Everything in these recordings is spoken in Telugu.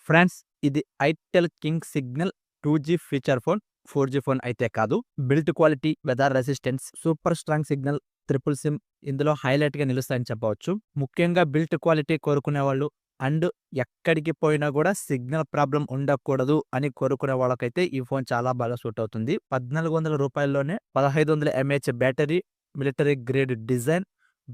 ఫ్రెండ్స్, ఇది itel king signal 2G feature phone. 4G phone అయితే కాదు. Build quality, weather resistance, super strong signal, triple SIM ఇందులో హైలైట్‌గా నిలుస్తాయని చెప్పవచ్చు. ముఖ్యంగా బిల్డ్ క్వాలిటీ కోరుకునేవాళ్ళు అండ్ ఎక్కడికి పోయినా గూడా సిగ్నల్ ప్రాబ్లమ్ ఉండకూడదు అని కోరుకునే వాళ్ళకైతే ఈ ఫోన్ చాలా బాగా సూట్ అవుతుంది. రూ. 1400లోనే 1500 mAh battery, military grade design,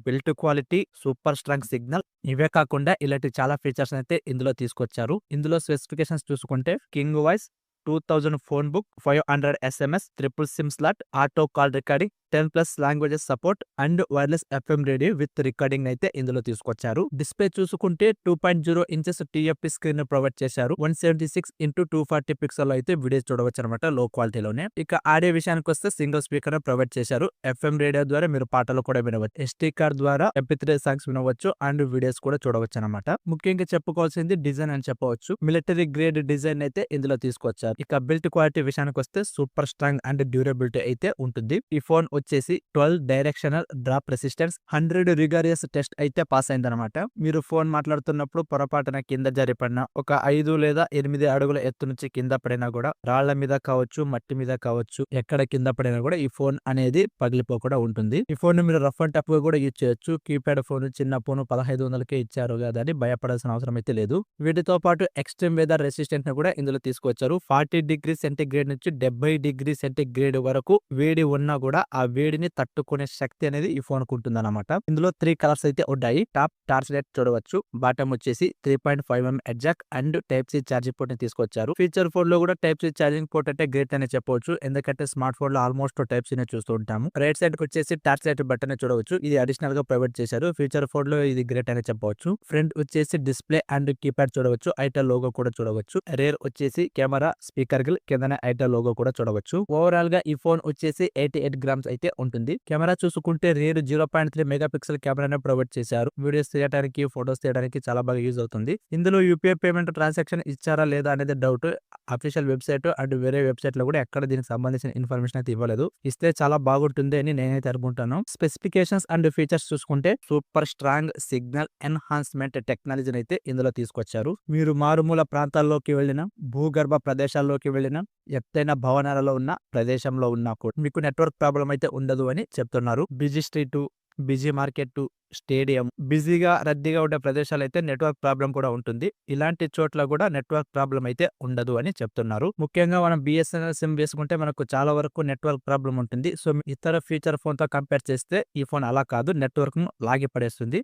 built quality, super strong signal ఇవే కాకుండా ఇలాంటి చాలా ఫీచర్స్ అయితే ఇందులో తీసుకొచ్చారు. ఇందులో స్పెసిఫికేషన్స్ చూసుకుంటే king voice, 2000 phone book, 500 SMS, triple SIM slot, auto call recording, 10+ languages support and wireless FM radio with recording అయితే ఇందులో తీసుకొచ్చారు. డిస్ప్లే చూసుకుంటే 2.0 ఇంచెస్ టీఎఫ్పి స్క్రీన్ ప్రొవైడ్ చేశారు. 176x240 పిక్సెల్ అయితే వీడియోస్ చూడవచ్చు అనమాట లో క్వాలిటీలోనే. ఇక ఆడియో విషయానికి వస్తే సింగిల్ స్పీకర్ ప్రొవైడ్ చేశారు. ఎఫ్ఎం రేడియో ద్వారా మీరు పాటలు కూడా వినవచ్చు. ఎస్టీ కార్డ్ ద్వారా MP3 సాంగ్స్ వినవచ్చు అండ్ వీడియోస్ కూడా చూడవచ్చు అనమాట. ముఖ్యంగా చెప్పుకోవాల్సింది డిజైన్ అని చెప్పవచ్చు. మిలిటరీ గ్రేడ్ డిజైన్ అయితే ఇందులో తీసుకొచ్చారు. ఇక బిల్ట్ క్వాలిటీ విషయానికి వస్తే సూపర్ స్ట్రాంగ్ అండ్ డ్యూరబిలిటీ అయితే ఉంటుంది. ఈ ఫోన్ వచ్చేసి 12 డైరెక్షనల్ డ్రాప్ రెసిస్టెన్స్, 100 రిగారియస్ టెస్ట్ అయితే పాస్ అయిందనమాట. మీరు ఫోన్ మాట్లాడుతున్నప్పుడు పొరపాటున కింద జరిపడినా, ఒక 5 లేదా 8 అడుగుల ఎత్తు నుంచి కింద పడినా కూడా, రాళ్ల మీద కావచ్చు, మట్టి మీద కావచ్చు, ఎక్కడ కింద పడినా కూడా ఈ ఫోన్ అనేది పగిలిపోకుండా ఉంటుంది. ఈ ఫోన్ మీరు రఫ్ అండ్ టఫ్ గా కూడా యూజ్ చేయొచ్చు. కీప్యాడ్ ఫోన్, చిన్న ఫోన్ 1500కే ఇచ్చారు కదా అని భయపడాల్సిన అవసరం అయితే లేదు. వీటితో పాటు ఎక్స్ట్రీమ్ వెదర్ రెసిస్టెంట్ ని కూడా ఇందులో తీసుకొచ్చారు. 40°C నుంచి 70°C వరకు వేడి ఉన్నా కూడా ఆ వేడిని తట్టుకునే శక్తి అనేది ఈ ఫోన్ కు ఉంటుందన్నమాట. ఇందులో 3 కలర్స్ అయితే ఉన్నాయి. టాప్ టార్చ్ లైట్ చూడవచ్చు. బాటమ్ వచ్చేసి 3.5mm ఎడ్జాక్ and type C charging port ని తీసుకొచ్చారు. ఫీచర్ ఫోన్ లో కూడా టైప్ సి ఛార్జింగ్ పోర్ట్ అంటే గ్రేట్ అనే చెప్పవచ్చు. ఎందుకంటే స్మార్ట్ ఫోన్ లో ఆల్మోస్ట్ టైప్ సి నే చూస్తూ ఉంటాము. రైట్ సైడ్ కి వచ్చేసి టార్చ్ లైట్ బటన్ చూడవచ్చు. ఇది అడిషనల్ గా ప్రొవైడ్ చేశారు. ఫీచర్ ఫోన్ లో ఇది గ్రేట్ అనే చెప్పవచ్చు. ఫ్రంట్ వచ్చేసి డిస్ప్లే అండ్ కీప్యాడ్ చూడవచ్చు. ఐటెల్ లోగో కూడా చూడవచ్చు. రేర్ వచ్చేసి కెమెరా, స్పీకర్ గ్రిల్, కిందనే ఐటెల్ లోగో కూడా చూడవచ్చు. ఓవరాల్ గా ఈ ఫోన్ వచ్చేసి 88 గ్రామ్స్ అయితే ఉంటుంది. కెమెరా చూసుకుంటే రేర్ 0.3 మెగాపిక్సెల్ కెమెరానే ప్రొవైడ్ చేశారు. వీడియోస్ తీయడానికి, ఫోటోస్ తీయడానికి చాలా బాగా యూజ్ అవుతుంది. ఇందులో యూపీఐ పేమెంట్ ట్రాన్సాక్షన్ ఇచ్చారా లేదా అనేది డౌట్. అఫీషియల్ వెబ్సైట్ అండ్ వేరే వెబ్సైట్ లో కూడా ఎక్కడ దీనికి సంబంధించిన ఇన్ఫర్మేషన్ అయితే ఇవ్వలేదు. ఇస్తే చాలా బాగుంటుంది అని నేనైతే అనుకుంటాను. స్పెసిఫికేషన్స్ అండ్ ఫీచర్స్ చూసుకుంటే సూపర్ స్ట్రాంగ్ సిగ్నల్ ఎన్హాన్స్మెంట్ టెక్నాలజీని అయితే ఇందులో తీసుకొచ్చారు. మీరు మారుమూల ప్రాంతాల్లోకి వెళ్ళిన, భూగర్భ ప్రదేశాల్లోకి వెళ్ళిన, ఎత్తైన భవనాలలో ఉన్న ప్రదేశంలో ఉన్నా కూడా మీకు నెట్వర్క్ ప్రాబ్లం అయితే ఉండదు అని చెప్తున్నారు. Busy street, busy market, stadium, బిజీగా రద్దీగా ఉండే ప్రదేశాలు అయితే నెట్వర్క్ ప్రాబ్లం కూడా ఉంటుంది. ఇలాంటి చోట్ల కూడా నెట్వర్క్ ప్రాబ్లం అయితే ఉండదు అని చెప్తున్నారు. ముఖ్యంగా మనం బిఎస్ఎన్ఎల్ సిమ్ వేసుకుంటే మనకు చాలా వరకు నెట్వర్క్ ప్రాబ్లం ఉంటుంది. సో ఇతర ఫీచర్ ఫోన్ తో కంపేర్ చేస్తే ఈ ఫోన్ అలా కాదు, నెట్వర్క్ ను లాగి పడేస్తుంది.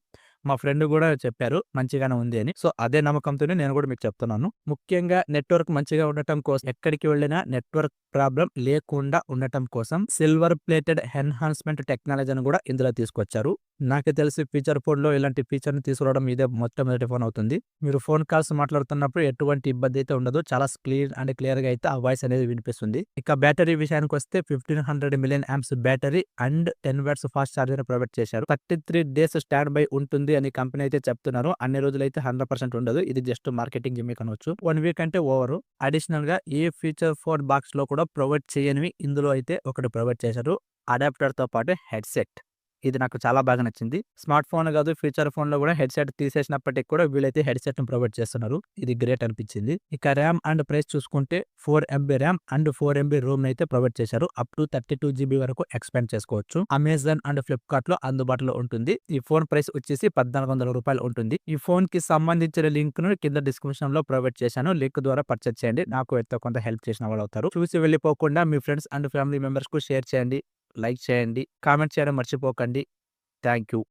మా ఫ్రెండ్ కూడా చెప్పారు మంచిగానే ఉంది అని. సో అదే నమ్మకంతోనే నేను కూడా మీకు చెప్తున్నాను. ముఖ్యంగా నెట్వర్క్ మంచిగా ఉండటం కోసం, ఎక్కడికి వెళ్ళినా నెట్వర్క్ ప్రాబ్లం లేకుండా ఉండటం కోసం సిల్వర్ ప్లేటెడ్ ఎన్హాన్స్మెంట్ టెక్నాలజీని కూడా ఇందులో తీసుకొచ్చారు. నాకు తెలిసి ఫీచర్ ఫోన్ లో ఇలాంటి ఫీచర్ ని తీసుకురావడం ఇదే మొట్టమొదటి ఫోన్ అవుతుంది. మీరు ఫోన్ కాల్స్ మాట్లాడుతున్నప్పుడు ఎటువంటి ఇబ్బంది అయితే ఉండదు. చాలా క్లీన్ అండ్ క్లియర్ గా అయితే ఆ వాయిస్ అనేది వినిపిస్తుంది. ఇక బ్యాటరీ విషయానికి వస్తే 1500 million amps battery and 10 watts fast charger provide చేశారు. 33 డేస్ స్టాండ్ బై ఉంటుంది అని కంపెనీ అయితే చెప్తున్నారు. అన్ని రోజులు అయితే 100% ఉండదు. ఇది జస్ట్ మార్కెటింగ్ గిమిక్ అనవచ్చు. 1 వీక్ అంటే ఓవర్. అడిషనల్ గా ఏ ఫీచర్ ఫోన్ బాక్స్ లో కూడా ప్రొవైడ్ చేయనివి ఇందులో అయితే ఒకటి ప్రొవైడ్ చేశారు. అడాప్టర్ తో పాటు హెడ్సెట్. ఇది నాకు చాలా బాగా నచ్చింది. స్మార్ట్ ఫోన్ కాదు, ఫీచర్ ఫోన్ లో కూడా హెడ్సెట్ తీసేసినప్పటికీ కూడా వీళ్ళైతే హెడ్సెట్ ను ప్రొవైడ్ చేస్తున్నారు. ఇది గ్రేట్ అనిపించింది. ఇక ర్యామ్ అండ్ ప్రైస్ చూసుకుంటే 4MB RAM and 4MB Rome అయితే ప్రొవైడ్ చేశారు. అప్ టు 32GB వరకు ఎక్స్పాండ్ చేసుకోవచ్చు. అమెజాన్ అండ్ ఫ్లిప్కార్ట్ లో అందుబాటులో ఉంటుంది. ఈ ఫోన్ ప్రైస్ వచ్చేసి రూ. 1400 ఉంటుంది. ఈ ఫోన్ కి సంబంధించిన లింక్ ను కింద డిస్క్రిప్షన్ లో ప్రొవైడ్ చేశాను. లింక్ ద్వారా పర్చేస్ చేయండి. నాకు ఎంతో కొంత హెల్ప్ చేసిన వాళ్ళు అవుతారు. చూసి వెళ్ళిపోకుండా మీ ఫ్రెండ్స్ అండ్ ఫ్యామిలీ మెంబర్స్ కు షేర్ చేయండి, లైక్ చేయండి, కామెంట్ చేయడం మర్చిపోకండి. Thank you.